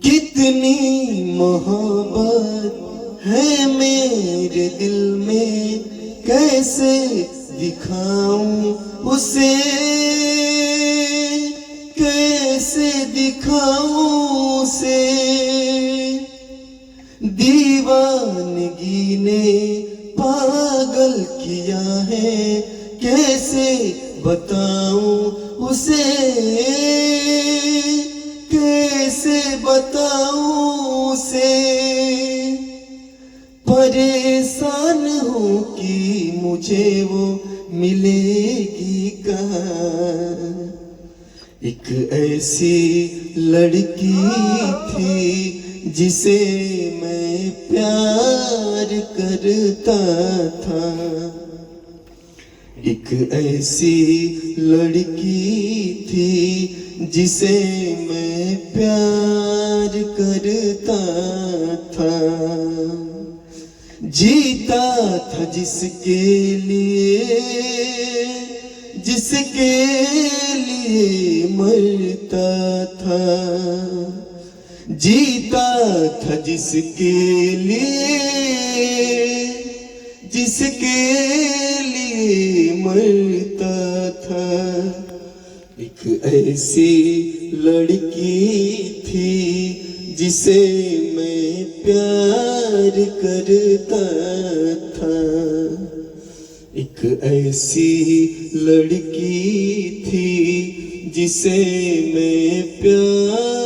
कितनी मोहब्बत है मेरे दिल में, कैसे दिखाऊं उसे, कैसे दिखाऊं उसे। दीवानगी ने पागल किया है, कैसे बताऊं उसे, कैसे बताऊं उसे। परेशान हूँ कि मुझे वो मिलेगी कहाँ। एक ऐसी लड़की थी जिसे मैं प्यार करता था। एक ऐसी लड़की थी जिसे मैं प्यार करता था। जीता था जिसके लिए, जिसके लिए मरता था। जीता था जिसके लिए, जिसके लिए मरता था। एक ऐसी लड़की थी जिसे मैं प्यार करता था। एक ऐसी लड़की थी जिसे मैं प्यार